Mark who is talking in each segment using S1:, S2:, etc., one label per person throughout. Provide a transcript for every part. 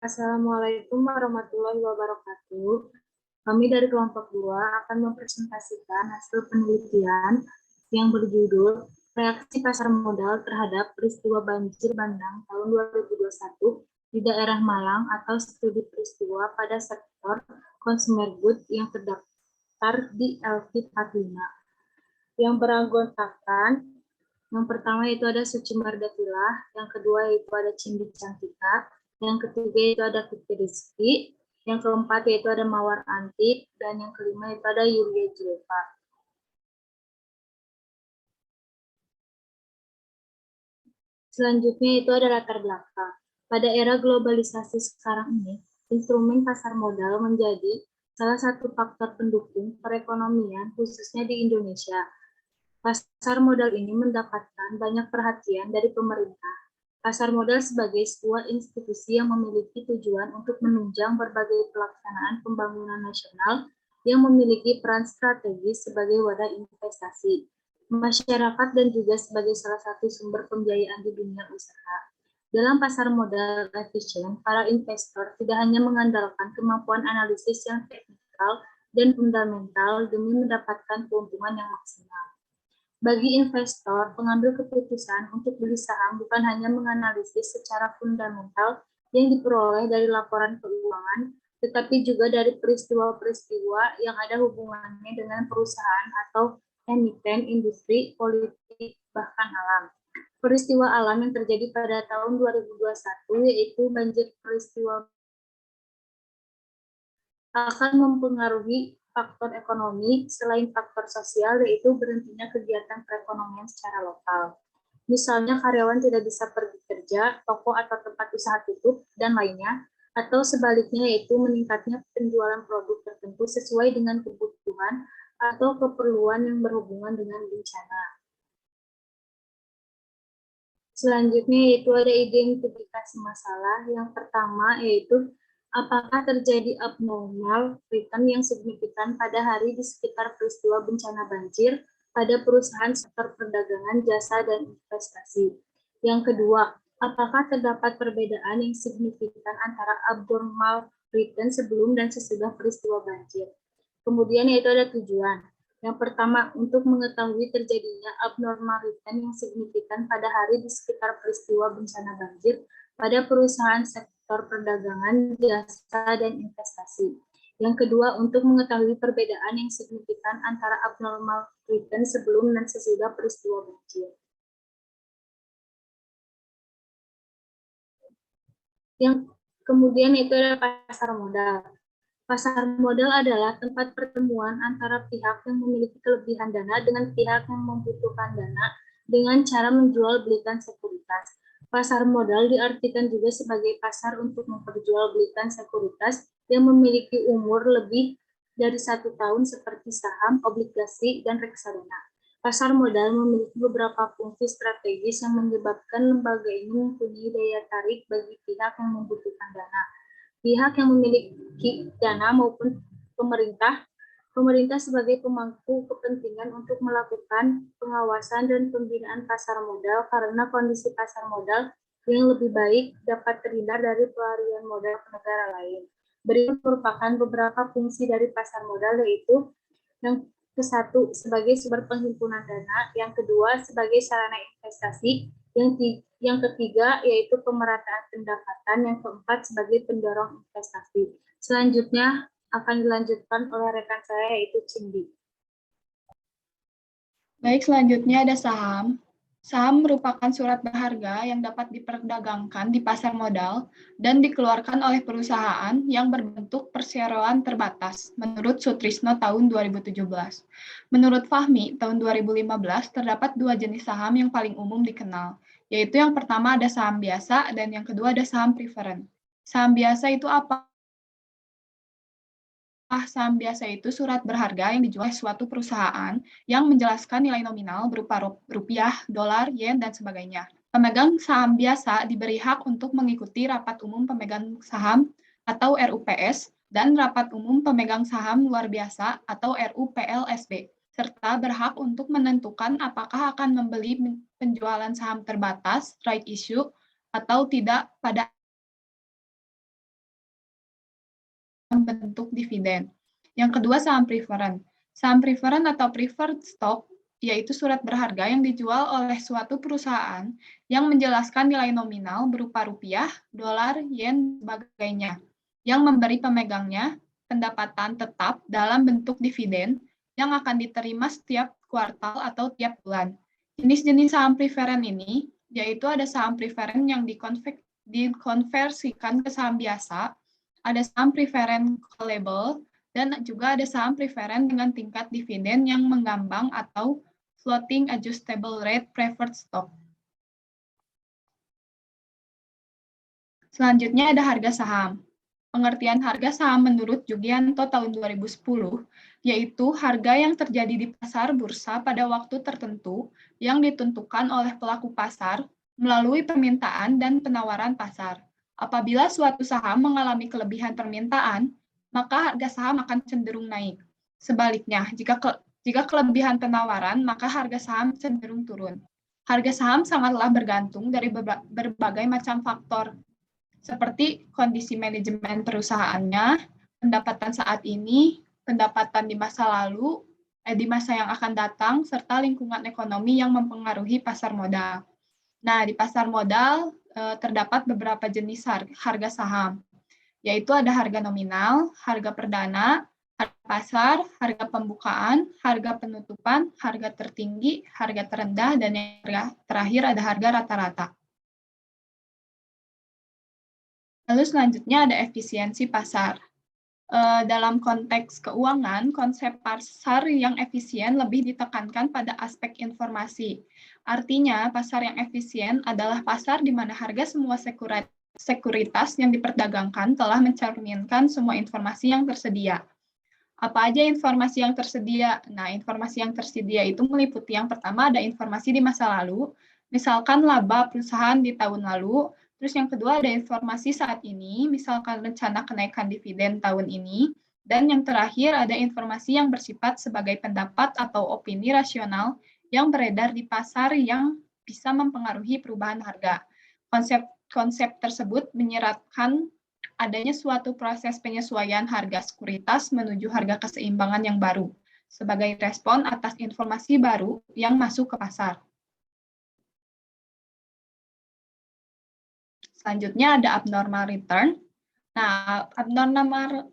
S1: Assalamualaikum warahmatullahi wabarakatuh. Kami dari kelompok 2 akan mempresentasikan hasil penelitian yang berjudul Reaksi Pasar Modal terhadap Peristiwa Banjir Bandang tahun 2021 di daerah Malang atau studi peristiwa pada sektor consumer goods yang terdaftar di LQ45. Yang beranggotakan yang pertama itu ada Suci Mardatilah, yang kedua itu ada Cindy Cantika, yang ketiga itu ada Kiki Rizky, yang keempat yaitu ada Mawar Antip, dan yang kelima itu ada Yulia Julfa. Selanjutnya itu ada latar belakang. Pada era globalisasi sekarang ini, instrumen pasar modal menjadi salah satu faktor pendukung perekonomian khususnya di Indonesia. Pasar modal ini mendapatkan banyak perhatian dari pemerintah. Pasar modal sebagai sebuah institusi yang memiliki tujuan untuk menunjang berbagai pelaksanaan pembangunan nasional yang memiliki peran strategis sebagai wadah investasi, masyarakat, dan juga sebagai salah satu sumber pembiayaan di dunia usaha. Dalam pasar modal efisien, para investor tidak hanya mengandalkan kemampuan analisis yang teknikal dan fundamental demi mendapatkan keuntungan yang maksimal. Bagi investor, pengambil keputusan untuk beli saham bukan hanya menganalisis secara fundamental yang diperoleh dari laporan keuangan, tetapi juga dari peristiwa-peristiwa yang ada hubungannya dengan perusahaan atau emiten, industri, politik, bahkan alam. Peristiwa alam yang terjadi pada tahun 2021 yaitu banjir peristiwa akan mempengaruhi faktor ekonomi selain faktor sosial, yaitu berhentinya kegiatan perekonomian secara lokal. Misalnya karyawan tidak bisa pergi kerja, toko atau tempat usaha tutup, dan lainnya, atau sebaliknya yaitu meningkatnya penjualan produk tertentu sesuai dengan kebutuhan atau keperluan yang berhubungan dengan bencana. Selanjutnya yaitu ada identifikasi masalah. Yang pertama yaitu apakah terjadi abnormal return yang signifikan pada hari di sekitar peristiwa bencana banjir pada perusahaan sektor perdagangan, jasa, dan investasi. Yang kedua, apakah terdapat perbedaan yang signifikan antara abnormal return sebelum dan sesudah peristiwa banjir. Kemudian yaitu ada tujuan. Yang pertama, untuk mengetahui terjadinya abnormal return yang signifikan pada hari di sekitar peristiwa bencana banjir pada perusahaan sektor perdagangan, jasa, dan investasi. Yang kedua, untuk mengetahui perbedaan yang signifikan antara abnormal return sebelum dan sesudah peristiwa banjir. Yang kemudian itu adalah pasar modal. Pasar modal adalah tempat pertemuan antara pihak yang memiliki kelebihan dana dengan pihak yang membutuhkan dana dengan cara menjual belikan sekuritas. Pasar modal diartikan juga sebagai pasar untuk memperjualbelikan sekuritas yang memiliki umur lebih dari 1 tahun seperti saham, obligasi, dan reksadana. Pasar modal memiliki beberapa fungsi strategis yang menyebabkan lembaga ini mempunyai daya tarik bagi pihak yang membutuhkan dana. Pihak yang memiliki dana maupun pemerintah, pemerintah sebagai pemangku kepentingan untuk melakukan pengawasan dan pembinaan pasar modal karena kondisi pasar modal yang lebih baik dapat terhindar dari pelarian modal ke negara lain. Berikut merupakan beberapa fungsi dari pasar modal, yaitu yang ke-1 sebagai sumber penghimpunan dana, yang kedua sebagai sarana investasi, yang ketiga yaitu pemerataan pendapatan, yang keempat sebagai pendorong investasi. Selanjutnya akan dilanjutkan oleh rekan saya yaitu Cindy.
S2: Baik, selanjutnya ada saham. Saham merupakan surat berharga yang dapat diperdagangkan di pasar modal dan dikeluarkan oleh perusahaan yang berbentuk perseroan terbatas, menurut Sutrisno tahun 2017. Menurut Fahmi, tahun 2015 terdapat 2 jenis saham yang paling umum dikenal, yaitu yang pertama ada saham biasa dan yang kedua ada saham preferen. Saham biasa itu apa? Saham biasa itu surat berharga yang dijual oleh suatu perusahaan yang menjelaskan nilai nominal berupa rupiah, dolar, yen, dan sebagainya. Pemegang saham biasa diberi hak untuk mengikuti rapat umum pemegang saham atau RUPS dan rapat umum pemegang saham luar biasa atau RUPLSB, serta berhak untuk menentukan apakah akan membeli penjualan saham terbatas, right issue, atau tidak pada bentuk dividen. Yang kedua, saham preferen. Saham preferen atau preferred stock yaitu surat berharga yang dijual oleh suatu perusahaan yang menjelaskan nilai nominal berupa rupiah, dolar, yen, sebagainya, yang memberi pemegangnya pendapatan tetap dalam bentuk dividen yang akan diterima setiap kuartal atau tiap bulan. Jenis-jenis saham preferen ini yaitu ada saham preferen yang dikonversikan ke saham biasa, ada saham preferen callable, dan juga ada saham preferen dengan tingkat dividen yang mengambang atau floating adjustable rate preferred stock. Selanjutnya ada harga saham. Pengertian harga saham menurut Jugianto tahun 2010, yaitu harga yang terjadi di pasar bursa pada waktu tertentu yang ditentukan oleh pelaku pasar melalui permintaan dan penawaran pasar. Apabila suatu saham mengalami kelebihan permintaan, maka harga saham akan cenderung naik. Sebaliknya, jika kelebihan penawaran, maka harga saham cenderung turun. Harga saham sangatlah bergantung dari berbagai macam faktor, seperti kondisi manajemen perusahaannya, pendapatan saat ini, pendapatan di masa lalu, di masa yang akan datang, serta lingkungan ekonomi yang mempengaruhi pasar modal. Nah, di pasar modal terdapat beberapa jenis harga saham, yaitu ada harga nominal, harga perdana, harga pasar, harga pembukaan, harga penutupan, harga tertinggi, harga terendah, dan yang terakhir ada harga rata-rata. Lalu selanjutnya ada efisiensi pasar. Dalam konteks keuangan, konsep pasar yang efisien lebih ditekankan pada aspek informasi. Artinya, pasar yang efisien adalah pasar di mana harga semua sekuritas yang diperdagangkan telah mencerminkan semua informasi yang tersedia. Apa aja informasi yang tersedia? Nah, informasi yang tersedia itu meliputi yang pertama ada informasi di masa lalu, misalkan laba perusahaan di tahun lalu. Terus yang kedua ada informasi saat ini, misalkan rencana kenaikan dividen tahun ini. Dan yang terakhir ada informasi yang bersifat sebagai pendapat atau opini rasional yang beredar di pasar yang bisa mempengaruhi perubahan harga. Konsep tersebut menyeratkan adanya suatu proses penyesuaian harga sekuritas menuju harga keseimbangan yang baru, sebagai respon atas informasi baru yang masuk ke pasar. Selanjutnya ada abnormal return. Nah, abnormal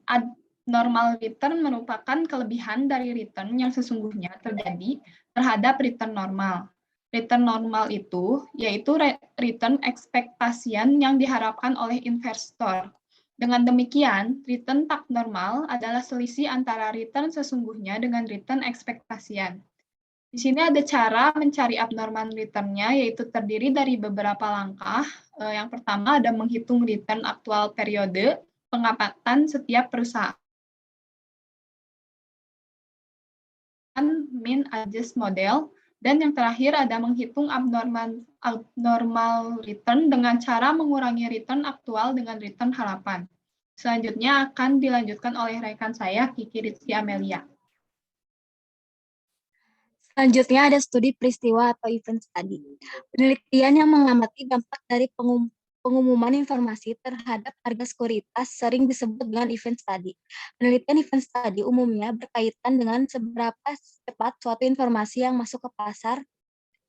S2: return merupakan kelebihan dari return yang sesungguhnya terjadi terhadap return normal. Return normal itu yaitu return ekspektasian yang diharapkan oleh investor. Dengan demikian, return tak normal adalah selisih antara return sesungguhnya dengan return ekspektasian. Di sini ada cara mencari abnormal return-nya, yaitu terdiri dari beberapa langkah. Yang pertama ada menghitung return aktual periode pengamatan setiap perusahaan. Mean adjust model. Dan yang terakhir ada menghitung abnormal return dengan cara mengurangi return aktual dengan return harapan. Selanjutnya akan dilanjutkan oleh rekan saya, Kiki Rizky Amelia.
S3: Selanjutnya ada studi peristiwa atau event study. Penelitian yang mengamati dampak dari pengumuman informasi terhadap harga sekuritas sering disebut dengan event study. Penelitian event study umumnya berkaitan dengan seberapa cepat suatu informasi yang masuk ke pasar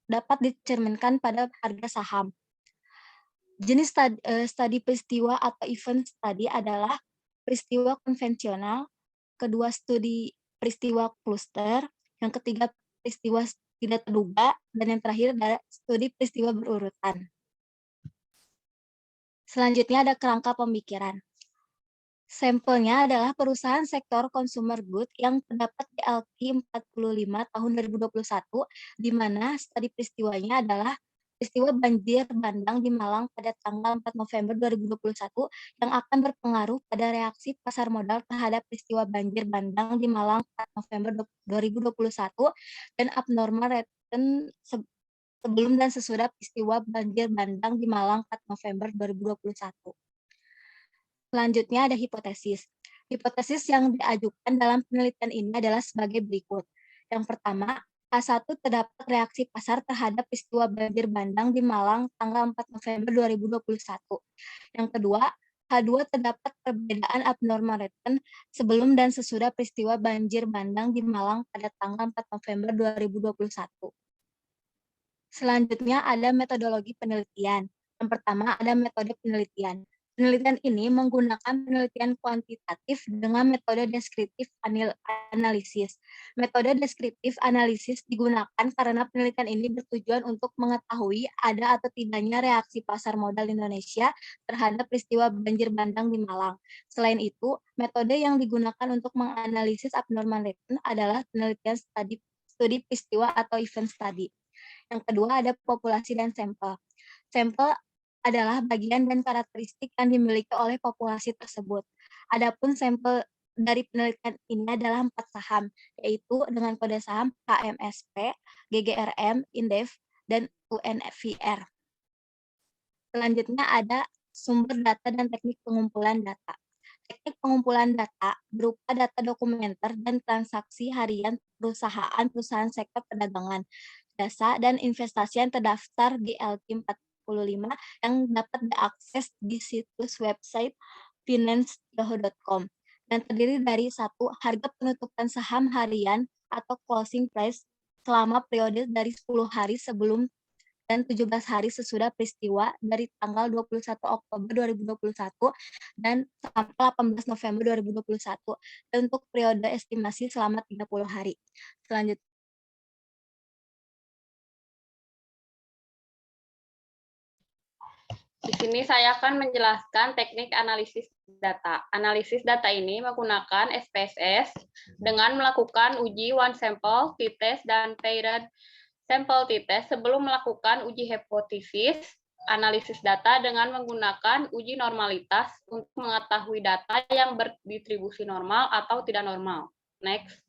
S3: dapat dicerminkan pada harga saham. Jenis studi peristiwa atau event study adalah peristiwa konvensional, kedua studi peristiwa cluster, yang ketiga peristiwa tidak terduga, dan yang terakhir adalah studi peristiwa berurutan. Selanjutnya ada kerangka pemikiran. Sampelnya adalah perusahaan sektor consumer good yang terdapat di LQ 45 tahun 2021, di mana studi peristiwanya adalah peristiwa banjir bandang di Malang pada tanggal 4 November 2021 yang akan berpengaruh pada reaksi pasar modal terhadap peristiwa banjir bandang di Malang 4 November 2021 dan abnormal return sebelum dan sesudah peristiwa banjir bandang di Malang 4 November 2021. Selanjutnya ada hipotesis. Hipotesis yang diajukan dalam penelitian ini adalah sebagai berikut. Yang pertama, A1 terdapat reaksi pasar terhadap peristiwa banjir bandang di Malang tanggal 4 November 2021. Yang kedua, H2 terdapat perbedaan abnormal return sebelum dan sesudah peristiwa banjir bandang di Malang pada tanggal 4 November 2021. Selanjutnya ada metodologi penelitian. Yang pertama ada metode penelitian. Penelitian ini menggunakan penelitian kuantitatif dengan metode deskriptif analisis. Metode deskriptif analisis digunakan karena penelitian ini bertujuan untuk mengetahui ada atau tidaknya reaksi pasar modal Indonesia terhadap peristiwa banjir bandang di Malang. Selain itu, metode yang digunakan untuk menganalisis abnormal return adalah penelitian studi peristiwa atau event study. Yang kedua ada populasi dan sampel. Sampel adalah bagian dan karakteristik yang dimiliki oleh populasi tersebut. Adapun sampel dari penelitian ini adalah 4 saham, yaitu dengan kode saham HMSP, GGRM, INDEF, dan UNVR. Selanjutnya ada sumber data dan teknik pengumpulan data. Teknik pengumpulan data berupa data dokumenter dan transaksi harian perusahaan sektor perdagangan, jasa, dan investasi yang terdaftar di LQ45 yang dapat diakses di situs website finance.yahoo.com dan terdiri dari 1. Harga penutupan saham harian atau closing price selama periode dari 10 hari sebelum dan 17 hari sesudah peristiwa dari tanggal 21 Oktober 2021 dan sampai 18 November 2021 dan untuk periode estimasi selama 30 hari. Selanjutnya
S4: di sini saya akan menjelaskan teknik analisis data. Analisis data ini menggunakan SPSS dengan melakukan uji one sample, t-test, dan paired sample t-test sebelum melakukan uji hipotesis. Analisis data dengan menggunakan uji normalitas untuk mengetahui data yang berdistribusi normal atau tidak normal. Next.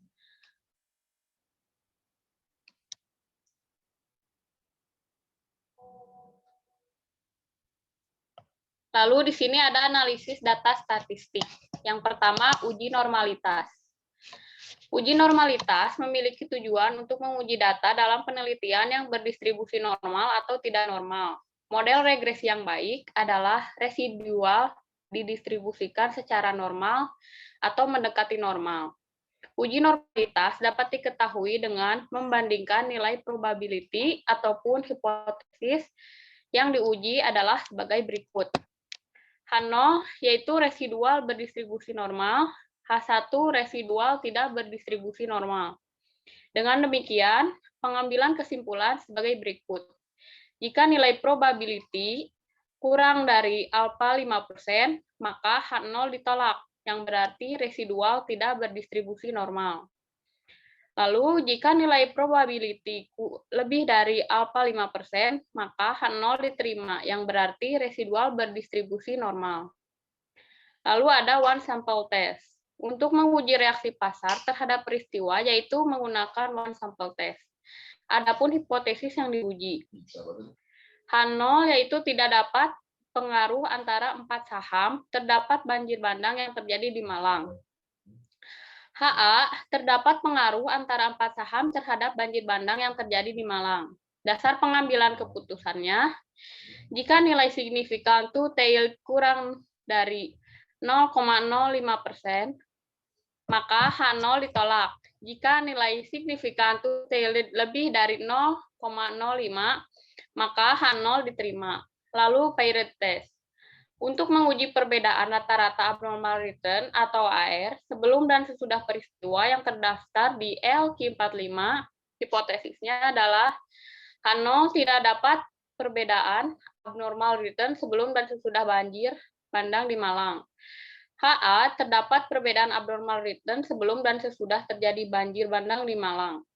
S4: Lalu di sini ada analisis data statistik. Yang pertama, uji normalitas. Uji normalitas memiliki tujuan untuk menguji data dalam penelitian yang berdistribusi normal atau tidak normal. Model regresi yang baik adalah residual didistribusikan secara normal atau mendekati normal. Uji normalitas dapat diketahui dengan membandingkan nilai probability ataupun hipotesis yang diuji adalah sebagai berikut. H0 yaitu residual berdistribusi normal, H1 residual tidak berdistribusi normal. Dengan demikian, pengambilan kesimpulan sebagai berikut. Jika nilai probability kurang dari alpha 5%, maka H0 ditolak, yang berarti residual tidak berdistribusi normal. Lalu, jika nilai probability lebih dari alpha 5%, maka H0 diterima, yang berarti residual berdistribusi normal. Lalu ada one sample test. Untuk menguji reaksi pasar terhadap peristiwa, yaitu menggunakan one sample test. Adapun hipotesis yang diuji. H0 yaitu tidak dapat pengaruh antara 4 saham, terdapat banjir bandang yang terjadi di Malang. HA, terdapat pengaruh antara 4 saham terhadap banjir bandang yang terjadi di Malang. Dasar pengambilan keputusannya, jika nilai signifikan to tail kurang dari 0,05%, maka H0 ditolak. Jika nilai signifikan to tail lebih dari 0,05, maka H0 diterima. Lalu paired test. Untuk menguji perbedaan rata-rata abnormal return atau AR sebelum dan sesudah peristiwa yang terdaftar di LQ45, hipotesisnya adalah H0 tidak dapat perbedaan abnormal return sebelum dan sesudah banjir bandang di Malang. HA terdapat perbedaan abnormal return sebelum dan sesudah terjadi banjir bandang di Malang.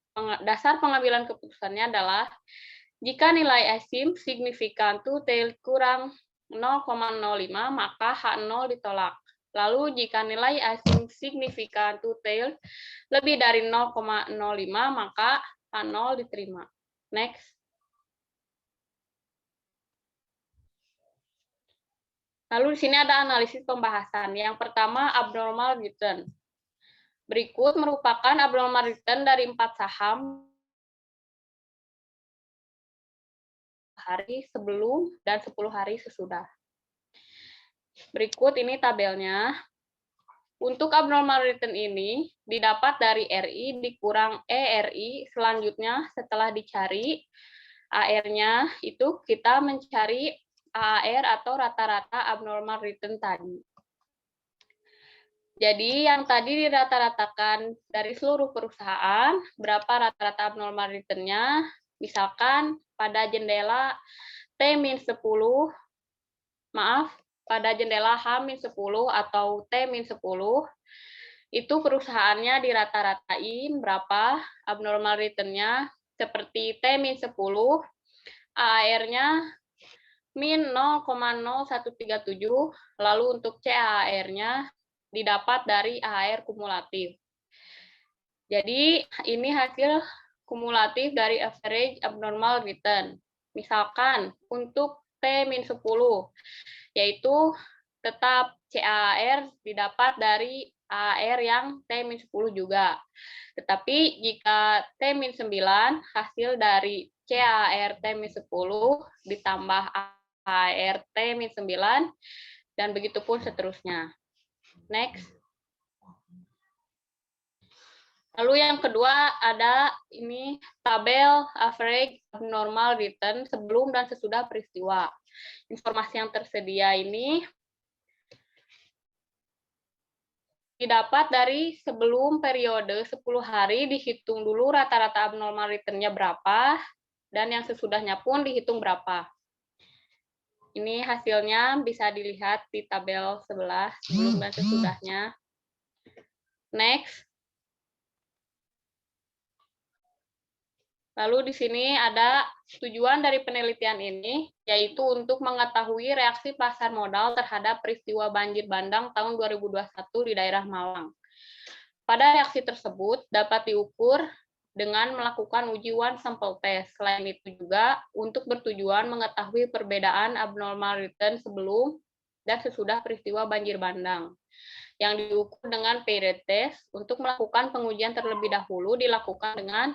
S4: Dasar pengambilan keputusannya adalah jika nilai asim signifikan to tail kurang 0,05, maka H0 ditolak. Lalu jika nilai asim signifikan to tail lebih dari 0,05, maka H0 diterima. Next. Lalu di sini ada analisis pembahasan. Yang pertama, abnormal return. Berikut merupakan abnormal return dari 4 saham hari sebelum dan 10 hari sesudah. Berikut ini tabelnya. Untuk abnormal return ini didapat dari RI dikurang ERI. Selanjutnya setelah dicari AR-nya itu kita mencari AAR atau rata-rata abnormal return tadi. Jadi yang tadi dirata-ratakan dari seluruh perusahaan, berapa rata-rata abnormal return-nya? Misalkan pada jendela T-10, maaf, pada jendela H-10 atau T-10, itu perusahaannya dirata-ratain berapa abnormal return-nya, seperti T-10, AAR-nya min 0,0137, lalu untuk CAAR-nya didapat dari AAR kumulatif. Jadi ini hasil kumulatif dari average abnormal return. Misalkan untuk T-10, yaitu tetap CAAR didapat dari AAR yang T-10 juga. Tetapi jika T-9 hasil dari CAAR T-10 ditambah AAR T-9 dan begitu pun seterusnya. Next. Lalu yang kedua ada ini tabel average abnormal return sebelum dan sesudah peristiwa. Informasi yang tersedia ini didapat dari sebelum periode 10 hari dihitung dulu rata-rata abnormal return-nya berapa, dan yang sesudahnya pun dihitung berapa. Ini hasilnya bisa dilihat di tabel sebelah sebelum dan sesudahnya. Next. Lalu di sini ada tujuan dari penelitian ini, yaitu untuk mengetahui reaksi pasar modal terhadap peristiwa banjir bandang tahun 2021 di daerah Malang. Pada reaksi tersebut dapat diukur dengan melakukan uji one sample test. Selain itu juga untuk bertujuan mengetahui perbedaan abnormal return sebelum dan sesudah peristiwa banjir bandang. Yang diukur dengan period test. Untuk melakukan pengujian terlebih dahulu dilakukan dengan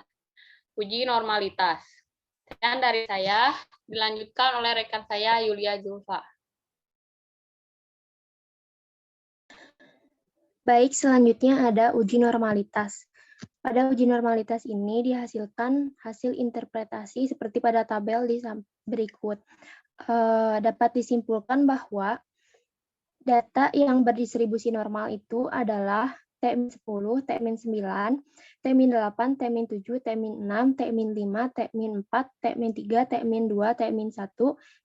S4: uji normalitas. Sekian dari saya, dilanjutkan oleh rekan saya Yulia Zulfa.
S5: Baik, selanjutnya ada uji normalitas. Pada uji normalitas ini dihasilkan hasil interpretasi seperti pada tabel di berikut. Dapat disimpulkan bahwa data yang berdistribusi normal itu adalah T-10, T-9, T-8, T-7, T-6, T-5, T-4, T-3, T-2, T-1,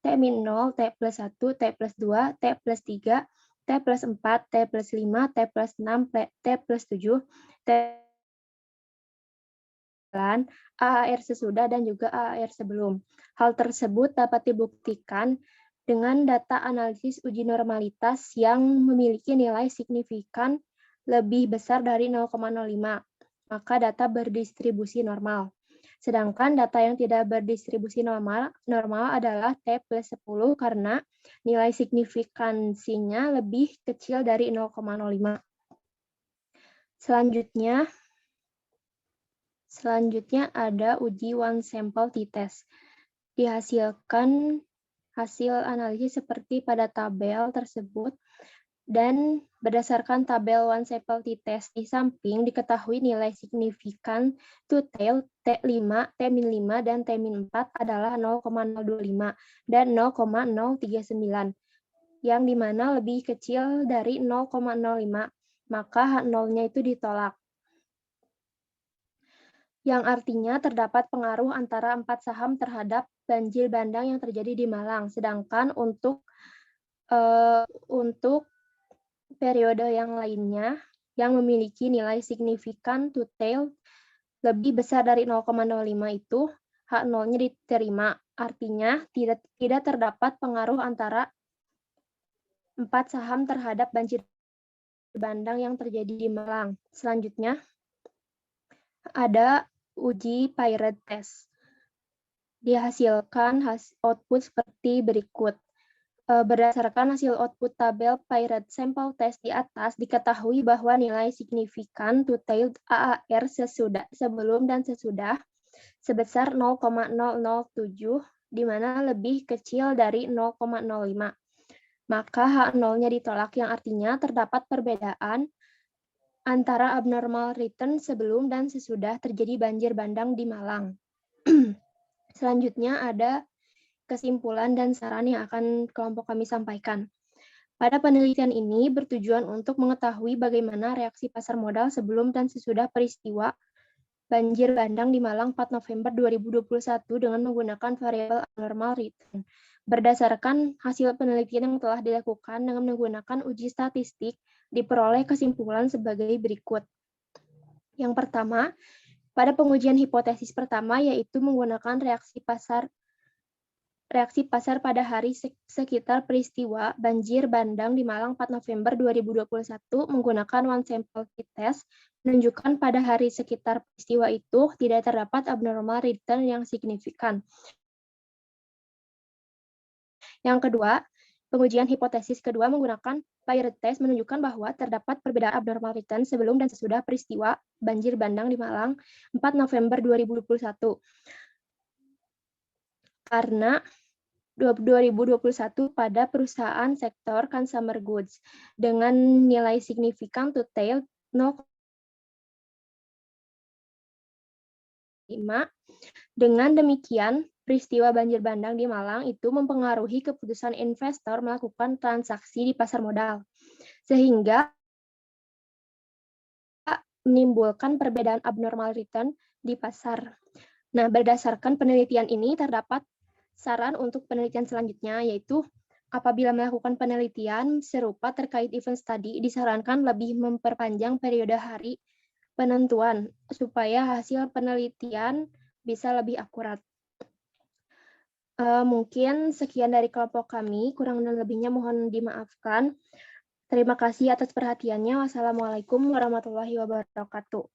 S5: T-0, T+1, T+2, T+3, T+4, T+5, T+6, T+7, T+9, AAR sesudah dan juga AAR sebelum. Hal tersebut dapat dibuktikan dengan data analisis uji normalitas yang memiliki nilai signifikan lebih besar dari 0,05, maka data berdistribusi normal. Sedangkan data yang tidak berdistribusi normal adalah T+10 karena nilai signifikansinya lebih kecil dari 0,05. Selanjutnya ada uji one sample t-test. Dihasilkan hasil analisis seperti pada tabel tersebut, dan berdasarkan tabel one sample t-test di samping diketahui nilai signifikan to-tail T5, T-5, dan T-4 adalah 0,025 dan 0,039, yang dimana lebih kecil dari 0,05, maka H0-nya itu ditolak. Yang artinya terdapat pengaruh antara 4 saham terhadap banjir bandang yang terjadi di Malang, sedangkan untuk periode yang lainnya yang memiliki nilai signifikan to tail lebih besar dari 0,05 itu H0-nya diterima. Artinya tidak terdapat pengaruh antara 4 saham terhadap banjir bandang yang terjadi di Malang. Selanjutnya ada uji Pirate test. Dihasilkan output seperti berikut. Berdasarkan hasil output tabel Pirate sample test di atas, diketahui bahwa nilai signifikan to tail AAR sebelum dan sesudah sebesar 0,007, di mana lebih kecil dari 0,05. maka H0-nya ditolak, yang artinya terdapat perbedaan antara abnormal return sebelum dan sesudah terjadi banjir bandang di Malang. Selanjutnya ada kesimpulan dan saran yang akan kelompok kami sampaikan. Pada penelitian ini bertujuan untuk mengetahui bagaimana reaksi pasar modal sebelum dan sesudah peristiwa banjir bandang di Malang 4 November 2021 dengan menggunakan variabel abnormal return. Berdasarkan hasil penelitian yang telah dilakukan dengan menggunakan uji statistik, diperoleh kesimpulan sebagai berikut. Yang pertama, pada pengujian hipotesis pertama yaitu menggunakan reaksi pasar pada hari sekitar peristiwa banjir bandang di Malang 4 November 2021 menggunakan one sample t-test menunjukkan pada hari sekitar peristiwa itu tidak terdapat abnormal return yang signifikan. Yang kedua, pengujian hipotesis kedua menggunakan Bayer's test menunjukkan bahwa terdapat perbedaan abnormal return sebelum dan sesudah peristiwa banjir bandang di Malang 4 November 2021. Karena 2021 pada perusahaan sektor consumer goods dengan nilai signifikan to tail 0,5. Dengan demikian, peristiwa banjir bandang di Malang itu mempengaruhi keputusan investor melakukan transaksi di pasar modal, sehingga menimbulkan perbedaan abnormal return di pasar. Nah, berdasarkan penelitian ini terdapat saran untuk penelitian selanjutnya, yaitu apabila melakukan penelitian serupa terkait event study, disarankan lebih memperpanjang periode hari penentuan supaya hasil penelitian bisa lebih akurat. Mungkin sekian dari kelompok kami, kurang dan lebihnya mohon dimaafkan. Terima kasih atas perhatiannya. Wassalamualaikum warahmatullahi wabarakatuh.